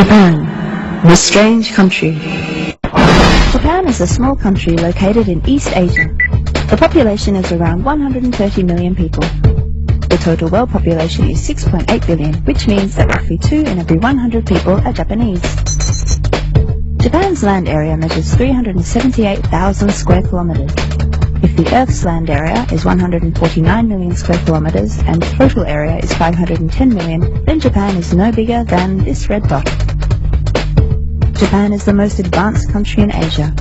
Japan, the strange country. Japan is a small country located in East Asia. The population is around 130 million people. The total world population is 6.8 billion, which means that roughly 2 in every 100 people are Japanese. Japan's land area measures 378,000 square kilometers. If the Earth's land area is 149 million square kilometers and total area is 510 million, then Japan is no bigger than this red dot. Japan is the most advanced country in Asia.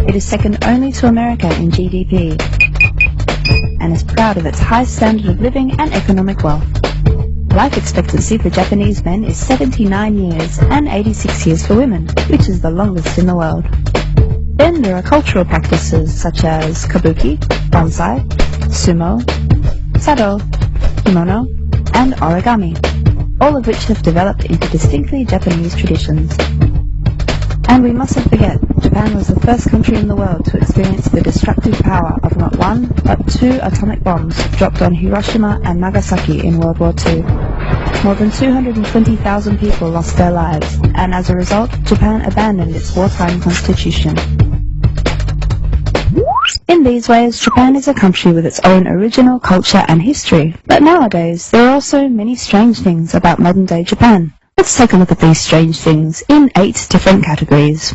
It is second only to America in GDP and is proud of its high standard of living and economic wealth. Life expectancy for Japanese men is 79 years and 86 years for women, which is the longest in the world. Then there are cultural practices such as kabuki, bonsai, sumo, sado, kimono, and origami, all of which have developed into distinctly Japanese traditions. And we mustn't forget, Japan was the first country in the world to experience the destructive power of not one, but 2 atomic bombs dropped on Hiroshima and Nagasaki in World War II. More than 220,000 people lost their lives, and as a result, Japan abandoned its wartime constitution. In these ways, Japan is a country with its own original culture and history, but nowadays there are also many strange things about modern-day Japan. Let's take a look at these strange things in 8 different categories.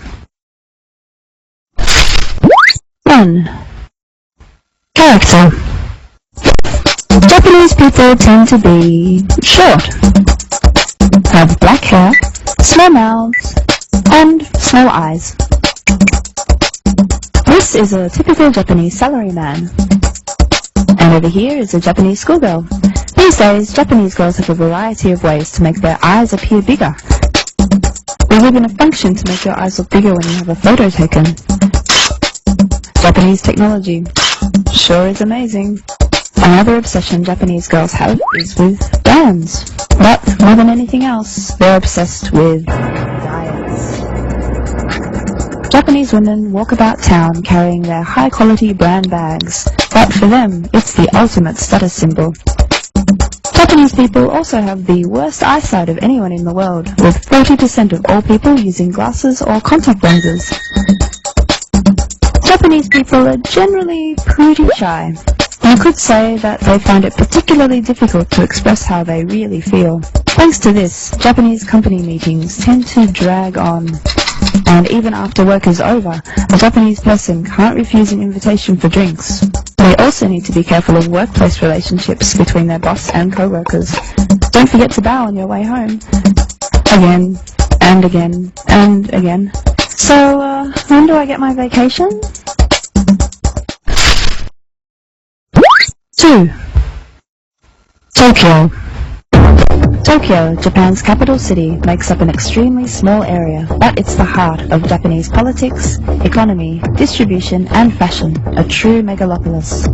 1. Character. Japanese people tend to be short, have black hair, small mouths, and small eyes. This is a typical Japanese salaryman. And over here is a Japanese schoolgirl. These days, Japanese girls have a variety of ways to make their eyes appear bigger. There's even a function to make your eyes look bigger when you have a photo taken. Japanese technology sure is amazing. Another obsession Japanese girls have is with brands. But more than anything else, they're obsessed with diets. Japanese women walk about town carrying their high-quality brand bags, but for them, it's the ultimate status symbol. Japanese people also have the worst eyesight of anyone in the world, with 40% of all people using glasses or contact lenses. Japanese people are generally pretty shy. You could say that they find it particularly difficult to express how they really feel. Thanks to this, Japanese company meetings tend to drag on. And even after work is over, a Japanese person can't refuse an invitation for drinks. They also need to be careful of workplace relationships between their boss and co-workers. Don't forget to bow on your way home. Again, and again, and again. So, when do I get my vacation? 2. Tokyo. Tokyo, Japan's capital city, makes up an extremely small area, but it's the heart of Japanese politics, economy, distribution, and fashion, a true megalopolis.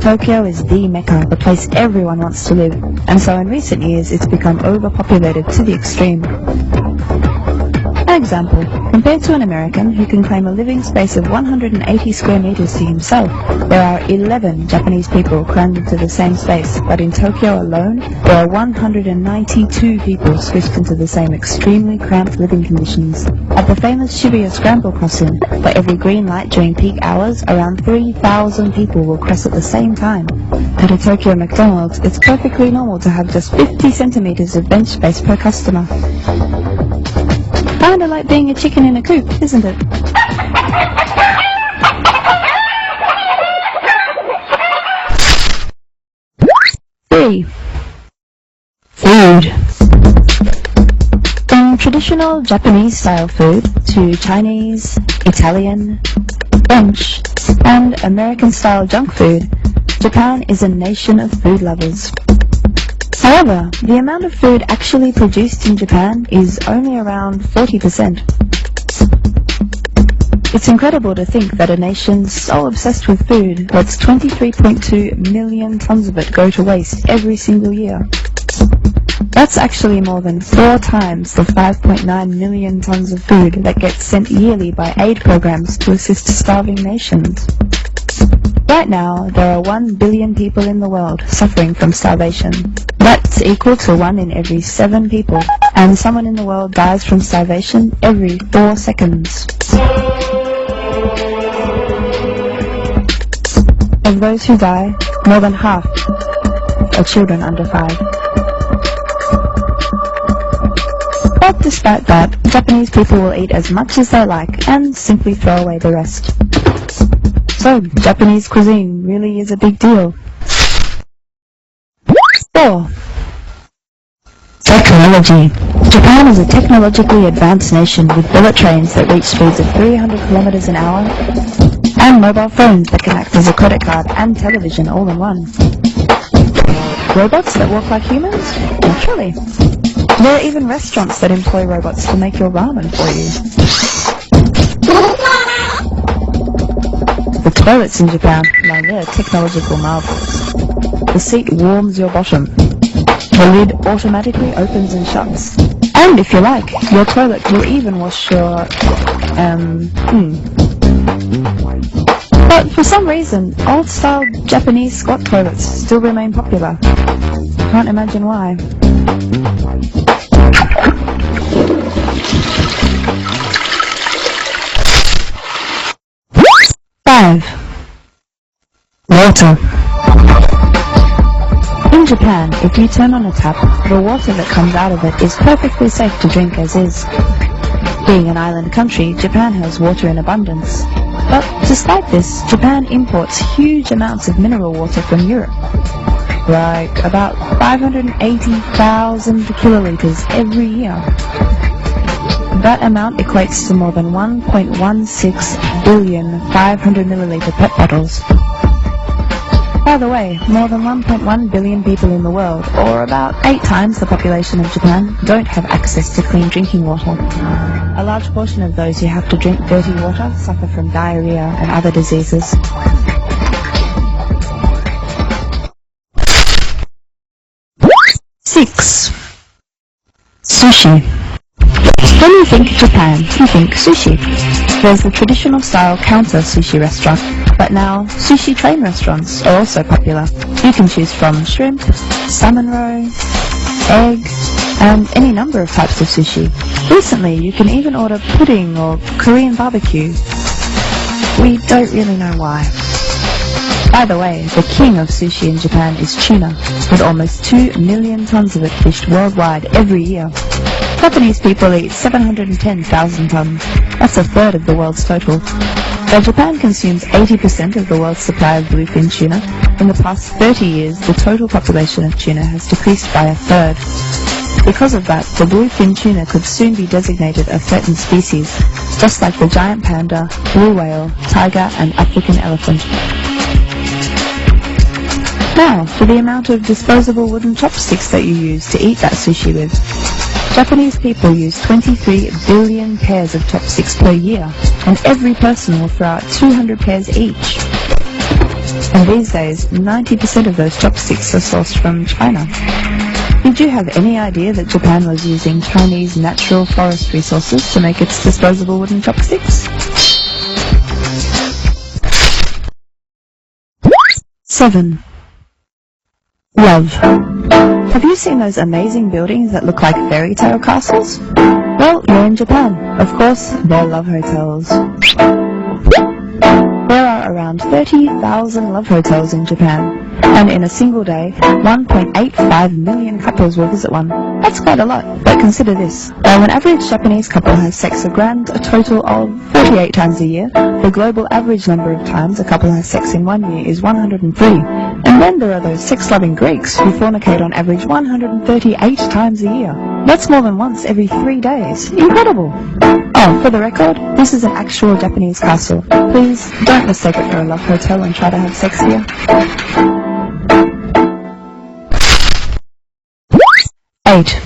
Tokyo is the Mecca, the place everyone wants to live, and so in recent years it's become overpopulated to the extreme. An example, compared to an American who can claim a living space of 180 square meters to himself, there are 11 Japanese people crammed into the same space, but in Tokyo alone, there are 192 people squished into the same extremely cramped living conditions. At the famous Shibuya Scramble crossing, for every green light during peak hours, around 3,000 people will cross at the same time. At a Tokyo McDonald's, it's perfectly normal to have just 50 centimeters of bench space per customer. Kinda like being a chicken in a coop, isn't it? 3. Food. From traditional Japanese-style food to Chinese, Italian, French, and American-style junk food, Japan is a nation of food lovers. However, the amount of food actually produced in Japan is only around 40%. It's incredible to think that a nation so obsessed with food lets 23.2 million tons of it go to waste every single year. That's actually more than 4 times the 5.9 million tons of food that gets sent yearly by aid programs to assist starving nations. Right now, there are 1 billion people in the world suffering from starvation. That's equal to 1 in every 7 people, and someone in the world dies from starvation every 4 seconds. Of those who die, more than half are children under 5. But despite that, Japanese people will eat as much as they like and simply throw away the rest. So, Japanese cuisine really is a big deal. 4. Technology. Japan is a technologically advanced nation with bullet trains that reach speeds of 300 kilometers an hour and mobile phones that can act as a credit card and television all in one. Robots that walk like humans? Naturally. There are even restaurants that employ robots to make your ramen for you. The toilets in Japan, now they're technological marvels. The seat warms your bottom. The lid automatically opens and shuts. And if you like, your toilet will even wash your, But for some reason, old-style Japanese squat toilets still remain popular. Can't imagine why. 5. Water. In Japan, if you turn on a tap, the water that comes out of it is perfectly safe to drink as is. Being an island country, Japan has water in abundance. But despite this, Japan imports huge amounts of mineral water from Europe. Like about 580,000 kiloliters every year. That amount equates to more than 1.16 billion 500 milliliter PET bottles. By the way, more than 1.1 billion people in the world, or about 8 times the population of Japan, don't have access to clean drinking water. A large portion of those who have to drink dirty water suffer from diarrhea and other diseases. 6. Sushi. When you think Japan, you think sushi. There's the traditional style counter sushi restaurant, but now sushi train restaurants are also popular. You can choose from shrimp, salmon roe, egg, and any number of types of sushi. Recently, you can even order pudding or Korean barbecue. We don't really know why. By the way, the king of sushi in Japan is tuna, with almost 2 million tons of it fished worldwide every year. Japanese people eat 710,000 tons. That's a third of the world's total. While Japan consumes 80% of the world's supply of bluefin tuna, in the past 30 years the total population of tuna has decreased by a third. Because of that, the bluefin tuna could soon be designated a threatened species, just like the giant panda, blue whale, tiger and African elephant. Now, for the amount of disposable wooden chopsticks that you use to eat that sushi with. Japanese people use 23 billion pairs of chopsticks per year, and every person will throw out 200 pairs each. And these days, 90% of those chopsticks are sourced from China. Did you have any idea that Japan was using Chinese natural forest resources to make its disposable wooden chopsticks? 7. Love. Have you seen those amazing buildings that look like fairy tale castles? Well, you're in Japan. Of course, they're love hotels. There are around 30,000 love hotels in Japan, and in a single day, 1.85 million couples will visit one. That's quite a lot, but consider this. While an average Japanese couple has sex a total of 48 times a year, the global average number of times a couple has sex in 1 year is 103. And then there are those sex-loving Greeks who fornicate on average 138 times a year. That's more than once every 3 days. Incredible! Oh, for the record, this is an actual Japanese castle. Please, don't mistake it for a love hotel and try to have sex here. 8.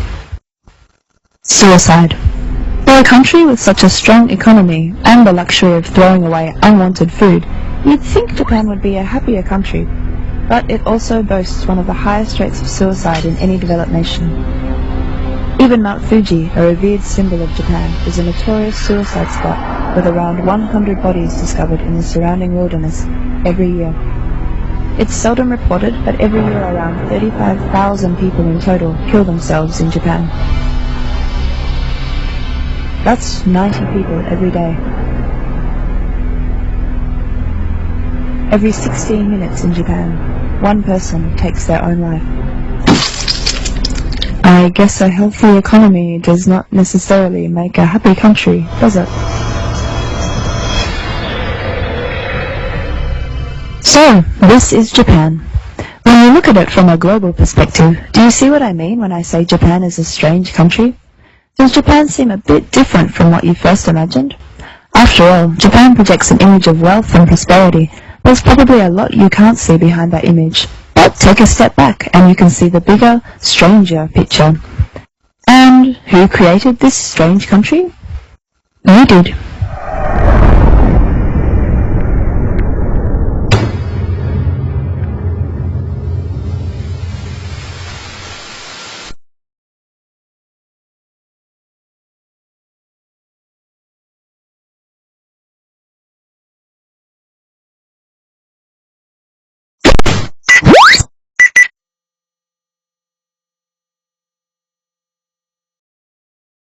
Suicide. For a country with such a strong economy and the luxury of throwing away unwanted food, you'd think Japan would be a happier country. But it also boasts one of the highest rates of suicide in any developed nation. Even Mount Fuji, a revered symbol of Japan, is a notorious suicide spot with around 100 bodies discovered in the surrounding wilderness every year. It's seldom reported, but every year around 35,000 people in total kill themselves in Japan. That's 90 people every day. Every 16 minutes in Japan, one person takes their own life. I guess a healthy economy does not necessarily make a happy country, does it? So, this is Japan. When you look at it from a global perspective, do you see what I mean when I say Japan is a strange country? Does Japan seem a bit different from what you first imagined? After all, Japan projects an image of wealth and prosperity. There's probably a lot you can't see behind that image. But take a step back and you can see the bigger, stranger picture. And who created this strange country? You did.